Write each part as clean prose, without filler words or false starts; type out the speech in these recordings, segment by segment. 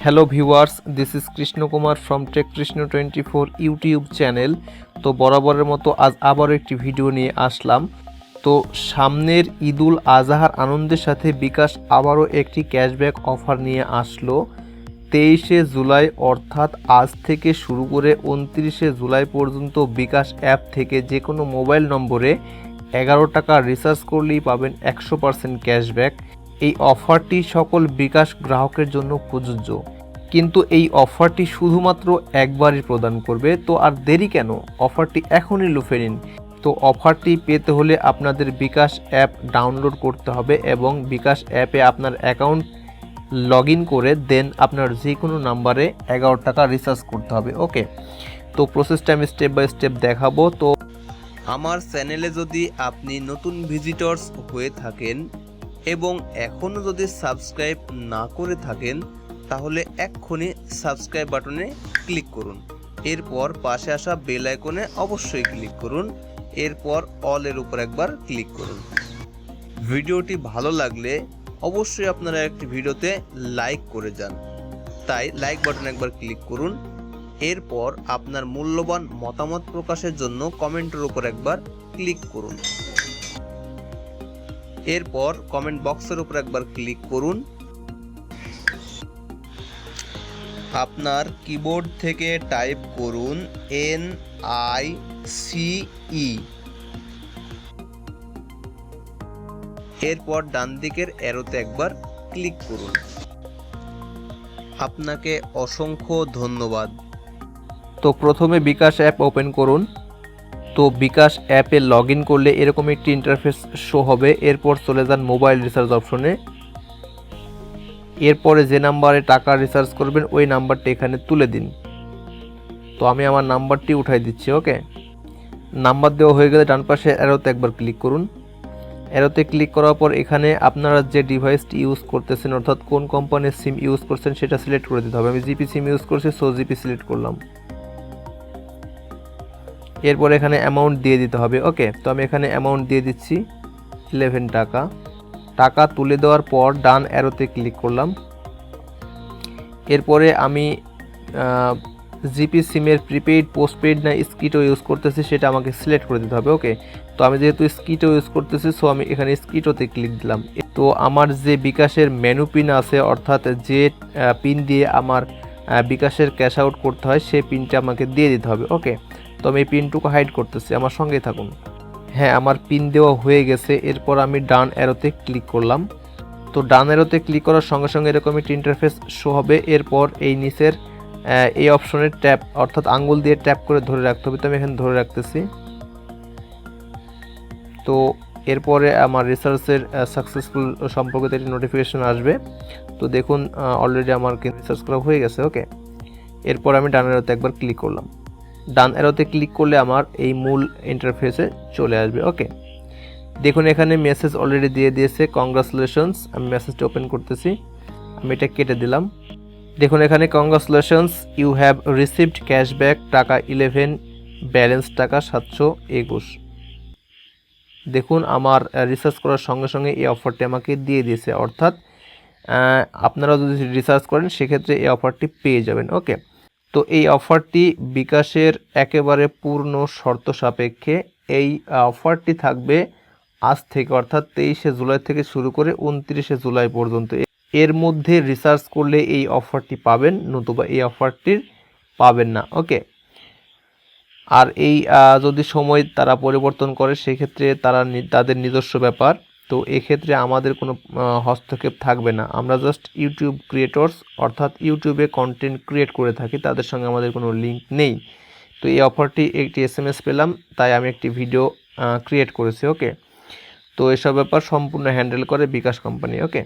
Hello viewers, this is Krishna Kumar from tech Krishna 24 YouTube channel. তো বরাবরের মতো আজ আবারও একটি ভিডিও নিয়ে আসলাম। তো সামনের ঈদুল আজহার আনন্দের সাথে বিকাশ আবারও একটি ক্যাশব্যাক অফার নিয়ে আসলো। 23শে জুলাই অর্থাৎ আজ থেকে শুরু করে 29শে জুলাই পর্যন্ত বিকাশ অ্যাপ থেকে যে কোনো মোবাইল নম্বরে 11 টাকা রিচার্জ করলেই পাবেন 100% ক্যাশব্যাক। এই অফারটি সকল বিকাশ গ্রাহকের জন্য প্রযোজ্য, কিন্তু এই অফারটি শুধুমাত্র একবারই প্রদান করবে। তো আর দেরি কেন, অফারটি এখনই লুফে নিন। তো অফারটি পেতে হলে আপনাদের বিকাশ অ্যাপ ডাউনলোড করতে হবে এবং বিকাশ অ্যাপে আপনার অ্যাকাউন্ট লগ ইন করে দেন আপনার যে কোনো নাম্বারে 11 টাকা রিচার্জ করতে হবে। ওকে, তো প্রসেসটা আমি স্টেপ বাই স্টেপ দেখাবো। তো আমার চ্যানেলে যদি আপনি নতুন ভিজিটরস হয়ে থাকেন এবং এখনও যদি সাবস্ক্রাইব না করে থাকেন তাহলে এক্ষুনি সাবস্ক্রাইব বাটনে ক্লিক করুন। এরপর পাশে আসা বেল আইকনে অবশ্যই ক্লিক করুন। এরপর অল এর উপর একবার ক্লিক করুন। ভিডিওটি ভালো লাগলে অবশ্যই আপনারা একটি ভিডিওতে লাইক করে যান, তাই লাইক বাটনে একবার ক্লিক করুন। এরপর আপনার মূল্যবান মতামত প্রকাশের জন্য কমেন্টের উপর একবার ক্লিক করুন। এরপর কমেন্ট বক্সের উপর একবার ক্লিক করুন। আপনার কিবোর্ড থেকে টাইপ করুন NICE। এরপর ডান দিকের অ্যারোতে একবার ক্লিক করুন। আপনাকে অসংখ্য ধন্যবাদ। তো প্রথমে বিকাশ অ্যাপ ওপেন করুন। তো বিকাশ অ্যাপে লগ ইন করলে এরকম একটি ইন্টারফেস শো হবে। এরপর চলে যান মোবাইল রিচার্জ অপশনে। এরপরে যে নাম্বারে টাকা রিচার্জ করবেন ওই নাম্বারটি এখানে তুলে দিন। তো আমি আমার নাম্বারটি উঠাই দিচ্ছি। ওকে, নাম্বার দেওয়া হয়ে গেলে ডান পাশে অ্যারোতে একবার ক্লিক করুন। অ্যারোতে ক্লিক করার পর এখানে আপনারা যে ডিভাইসটি ইউজ করতেছেন অর্থাৎ কোন কোম্পানির সিম ইউজ করছেন সেটা সিলেক্ট করে দিতে হবে। আমি জিপি সিম ইউজ করছি, সো জিপি সিলেক্ট করলাম। এরপর এখানে অ্যামাউন্ট দিয়ে দিতে হবে। ওকে, তো আমি এখানে অ্যামাউন্ট দিয়ে দিচ্ছি 11 টাকা। টাকা তুলে দেওয়ার পর ডান অ্যারোতে ক্লিক করলাম। এরপরে আমি জিপি সিমের প্রিপেইড, পোস্টপেইড না স্কিটও ইউজ করতেছি সেটা আমাকে সিলেক্ট করে দিতে হবে। ওকে, তো আমি যেহেতু স্কিটও ইউজ করতেছি সো আমি এখানে স্কিটোতে ক্লিক দিলাম। তো আমার যে বিকাশের মেনু পিন আছে অর্থাৎ যে পিন দিয়ে আমার বিকাশের ক্যাশ আউট করতে হয় সেই পিনটা আমাকে দিয়ে দিতে হবে। ওকে, তো আমি এই পিনটুকু হাইড করতেছি, আমার সঙ্গেই থাকুন। হ্যাঁ, আমার পিন দেওয়া হয়ে গেছে। এরপর আমি ডান অ্যারোতে ক্লিক করলাম। তো ডান অ্যারোতে ক্লিক করার সঙ্গে সঙ্গে এরকম একটি ইন্টারফেস শো হবে। এরপর এই নিচের এই অপশনের ট্যাপ অর্থাৎ আঙ্গুল দিয়ে ট্যাপ করে ধরে রাখতে হবে। তো আমি এখানে ধরে রাখতেছি। তো এরপরে আমার রিসার্চের সাকসেসফুল সম্পর্কিত একটি নোটিফিকেশন আসবে। তো দেখুন অলরেডি আমার রিসার্চ করা হয়ে গেছে। ওকে, এরপর আমি ডান অ্যারোতে একবার ক্লিক করলাম। ডান অ্যারোতে ক্লিক করলে আমার এই মূল ইন্টারফেসে চলে আসবে। ওকে, দেখুন এখানে মেসেজ অলরেডি দিয়ে দিয়েছে, কংগ্রাচুলেশনস। আমি মেসেজটা ওপেন করতেছি, আমি এটা কেটে দিলাম। দেখুন এখানে congratulations, you have received cashback টাকা 11, ব্যালেন্স টাকা 721। দেখুন আমার রিসার্চ করার সঙ্গে সঙ্গে এই অফারটি আমাকে দিয়ে দিয়েছে, অর্থাৎ আপনারা যদি রিসার্চ করেন সেক্ষেত্রে এই অফারটি পেয়ে যাবেন। ওকে, তো এই অফারটি বিকাশের একেবারে পূর্ণ শর্ত সাপেক্ষে। এই অফারটি থাকবে আজ থেকে অর্থাৎ 23শে জুলাই থেকে শুরু করে 29শে জুলাই পর্যন্ত। এর মধ্যে রিসার্চ করলে এই অফারটি পাবেন, নতুবা এই অফারটির পাবেন না। ওকে, আর এই যদি সময় তারা পরিবর্তন করে সেক্ষেত্রে তাদের নিজস্ব ব্যাপার। তো এক্ষেত্রে আমাদের কোনো হস্তক্ষেপ থাকবে না। আমরা জাস্ট ইউটিউব ক্রিয়েটরস অর্থাৎ ইউটিউবে কন্টেন্ট ক্রিয়েট করে থাকি, তাদের সঙ্গে আমাদের কোনো লিঙ্ক নেই। তো এই অফারটি একটি SMS পেলাম, তাই আমি একটি ভিডিও ক্রিয়েট করেছি। ওকে, তো এসব ব্যাপার সম্পূর্ণ হ্যান্ডেল করে বিকাশ কোম্পানি। ওকে,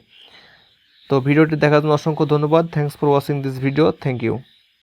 তো ভিডিওটি দেখার জন্য অসংখ্য ধন্যবাদ। Thanks for watching this video. Thank you.